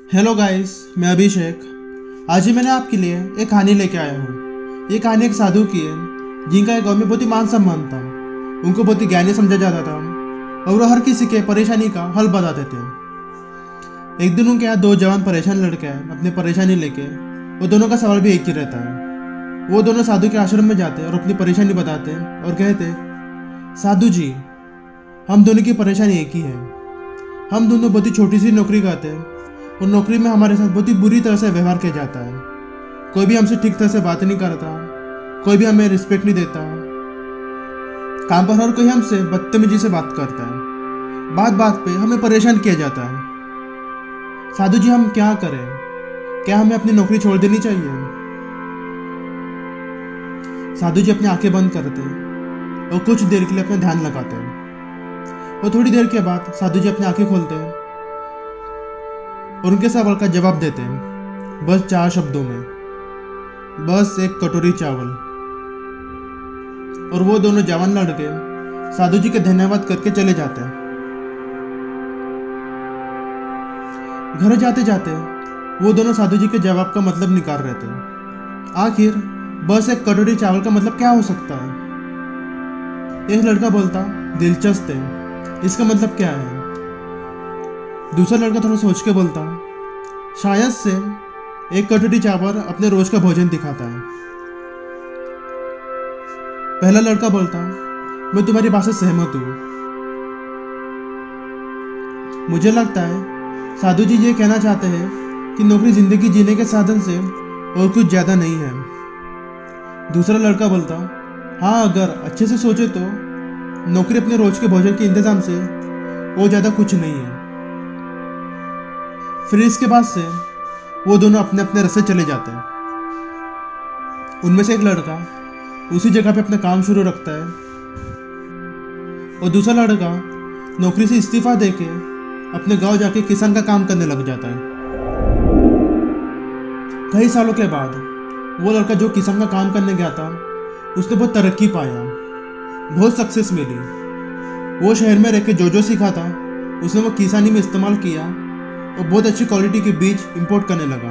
Hello guys, मैं अभिषेक। आज ही मैंने आपके लिए एक कहानी लेके आया हूँ। ये कहानी एक साधु की है जिनका एक गाँव में बहुत ही मान सम्मान था। उनको बहुत ही ज्ञानी समझा जाता था और वो हर किसी के परेशानी का हल बताते थे। एक दिन उनके यहाँ दो जवान परेशान लड़के आए अपनी परेशानी लेके। वो दोनों का सवाल भी एक ही रहता है। वो दोनों साधु के आश्रम में जाते और अपनी परेशानी बताते और कहते, साधु जी, हम दोनों की परेशानी एक ही है। हम दोनों बहुत ही छोटी सी नौकरी करते हैं और नौकरी में हमारे साथ बहुत ही बुरी तरह से व्यवहार किया जाता है। कोई भी हमसे ठीक तरह से बात नहीं करता, कोई भी हमें रिस्पेक्ट नहीं देता। काम पर हर कोई हमसे बदतमीजी से बात करता है। बात बात पे हमें परेशान किया जाता है। साधु जी, हम क्या करें? क्या हमें अपनी नौकरी छोड़ देनी चाहिए? साधु जी अपनी आंखें बंद करते और कुछ देर के लिए अपना ध्यान लगाते हैं। और थोड़ी देर के बाद साधु जी अपनी आंखें खोलते हैं और उनके सवाल का जवाब देते हैं, बस 4 शब्दों में, बस एक कटोरी चावल। और वो दोनों जवान लड़के साधु जी के धन्यवाद करके चले जाते हैं। घर जाते जाते वो दोनों साधु जी के जवाब का मतलब निकाल रहे थे। आखिर बस एक कटोरी चावल का मतलब क्या हो सकता है? एक लड़का बोलता, दिलचस्प है, इसका मतलब क्या है? दूसरा लड़का थोड़ा सोच के बोलता, शायद से एक कटोरी चावल अपने रोज का भोजन दिखाता है। पहला लड़का बोलता, मैं तुम्हारी बात से सहमत हूं। मुझे लगता है साधु जी ये कहना चाहते हैं कि नौकरी जिंदगी जीने के साधन से और कुछ ज्यादा नहीं है। दूसरा लड़का बोलता, हाँ, अगर अच्छे से सोचे तो नौकरी अपने रोज के भोजन के इंतजाम से वो ज्यादा कुछ नहीं है। फिर इसके बाद से वो दोनों अपने अपने रास्ते चले जाते हैं। उनमें से एक लड़का उसी जगह पे अपना काम शुरू रखता है और दूसरा लड़का नौकरी से इस्तीफा देके अपने गांव जाके किसान का काम करने लग जाता है। कई सालों के बाद वो लड़का जो किसान का काम करने गया था, उसने बहुत तरक्की पाया, बहुत सक्सेस मिली। वो शहर में रह के जो सीखा था उसने वो किसानी में इस्तेमाल किया और बहुत अच्छी क्वालिटी के बीज इंपोर्ट करने लगा।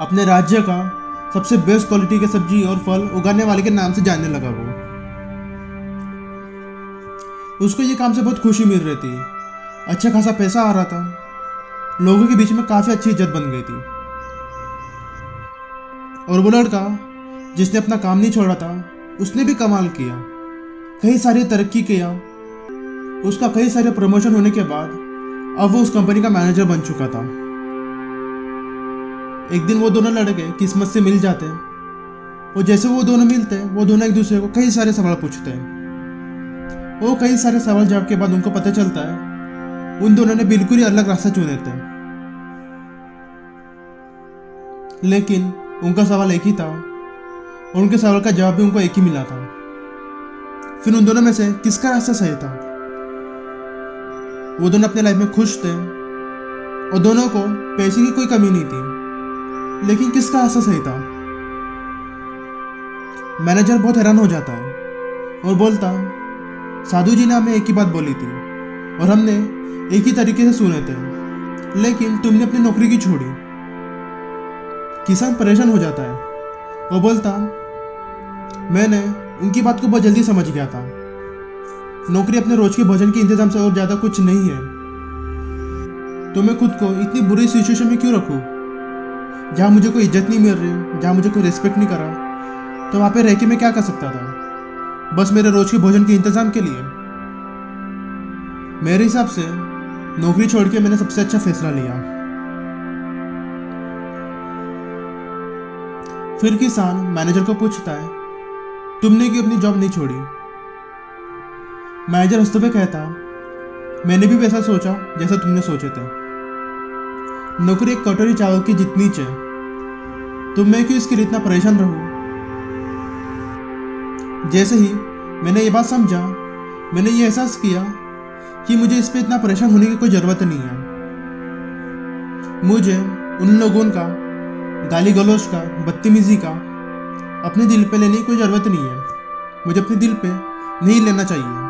अपने राज्य का सबसे बेस्ट क्वालिटी के सब्जी और फल उगाने वाले के नाम से जानने लगा वो। उसको ये काम से बहुत खुशी मिल रही थी, अच्छा खासा पैसा आ रहा था, लोगों के बीच में काफी अच्छी इज्जत बन गई थी। और वो लड़का जिसने अपना काम नहीं छोड़ा था, उसने भी कमाल किया, कई सारी तरक्की किया। उसका कई सारे प्रमोशन होने के बाद अब वो उस कंपनी का मैनेजर बन चुका था। एक दिन वो दोनों लड़के किस्मत से मिल जाते हैं और जैसे वो दोनों मिलते हैं, वो दोनों एक दूसरे को कई सारे सवाल पूछते हैं। वो कई सारे सवाल जवाब के बाद उनको पता चलता है उन दोनों ने बिल्कुल ही अलग रास्ता चुने थे, लेकिन उनका सवाल एक ही था और उनके सवाल का जवाब भी उनको एक ही मिला था। फिर उन दोनों में से किसका रास्ता सही था? वो दोनों अपने लाइफ में खुश थे और दोनों को पैसे की कोई कमी नहीं थी, लेकिन किसका रास्ता सही था? मैनेजर बहुत हैरान हो जाता है और बोलता, साधु जी ने हमें एक ही बात बोली थी और हमने एक ही तरीके से सुने थे, लेकिन तुमने अपनी नौकरी क्यों छोड़ी? किसान परेशान हो जाता है और बोलता, मैंने उनकी बात को बहुत जल्दी समझ गया था। नौकरी अपने रोज के भोजन के इंतजाम से और ज्यादा कुछ नहीं है। तो मैं खुद को इतनी बुरी सिचुएशन में क्यों रखूं, जहां मुझे कोई इज्जत नहीं मिल रही, जहां मुझे कोई रिस्पेक्ट नहीं करा, तो वहां पे रह के मैं क्या कर सकता था? बस मेरे रोज के भोजन के इंतजाम के लिए। मेरे हिसाब से नौकरी छोड़ के मैंने सबसे अच्छा फैसला लिया। फिर किसान मैनेजर को पूछता है, तुमने क्यों अपनी जॉब नहीं छोड़ी? मैनेजर हंसते हुए कहता, मैंने भी वैसा सोचा जैसा तुमने सोचे थे। नौकरी एक कटोरी चावल की जितनी है, तो मैं क्यों इसके लिए इतना परेशान रहूं? जैसे ही मैंने ये बात समझा, मैंने ये एहसास किया कि मुझे इस पे इतना परेशान होने की कोई ज़रूरत नहीं है। मुझे उन लोगों का गाली गलौज का, बदतमीजी का अपने दिल पे लेने की कोई ज़रूरत नहीं है। मुझे अपने दिल पे नहीं लेना चाहिए।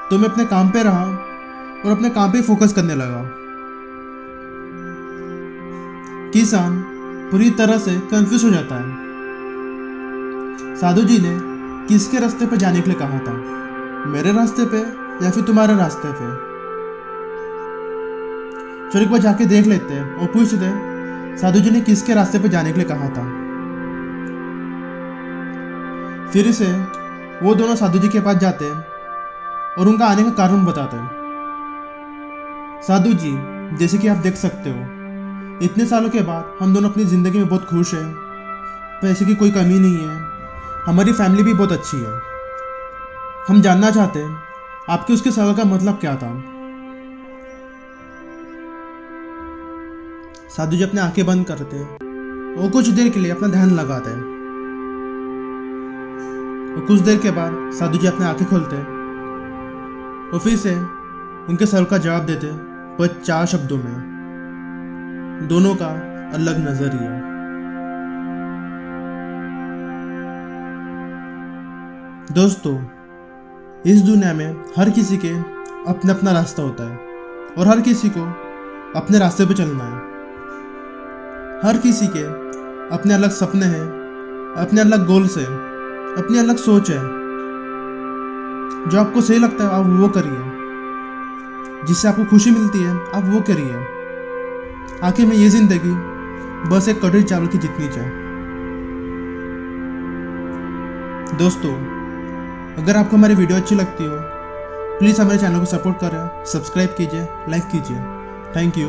तो मैं अपने काम पे रहा और अपने काम पे फोकस करने लगा। किसान पूरी तरह से कंफ्यूज हो जाता है। साधु जी ने किसके रास्ते पर जाने के लिए कहा था, मेरे रास्ते पे या फिर तुम्हारे रास्ते पे? चलो एक बार जाके देख लेते हैं और पूछते हैं साधु जी ने किसके रास्ते पे जाने के लिए कहा था। फिर से वो दोनों साधु जी के पास जाते हैं और उनका आने का कारण बताते हैं। साधु जी, जैसे कि आप देख सकते हो, इतने सालों के बाद हम दोनों अपनी ज़िंदगी में बहुत खुश हैं, पैसे की कोई कमी नहीं है, हमारी फैमिली भी बहुत अच्छी है। हम जानना चाहते हैं आपके उसके सवाल का मतलब क्या था। साधु जी अपने आंखें बंद करते हैं और कुछ देर के लिए अपना ध्यान लगाते हैं। और कुछ देर के बाद साधु जी अपने आंखें खोलते हैं और फिर से उनके सवाल का जवाब देते हैं, पर 4 शब्दों में, दोनों का अलग नजरिया। दोस्तों, इस दुनिया में हर किसी के अपना अपना रास्ता होता है और हर किसी को अपने रास्ते पे चलना है। हर किसी के अपने अलग सपने हैं, अपने अलग गोल्स हैं, अपनी अलग सोच है। जो आपको सही लगता है आप वो करिए, जिससे आपको खुशी मिलती है आप वो करिए। आखिर में ये जिंदगी बस एक कटोरी चावल की जितनी चाहे। दोस्तों, अगर आपको हमारी वीडियो अच्छी लगती हो, प्लीज़ हमारे चैनल को सपोर्ट करें, सब्सक्राइब कीजिए, लाइक कीजिए। Thank you.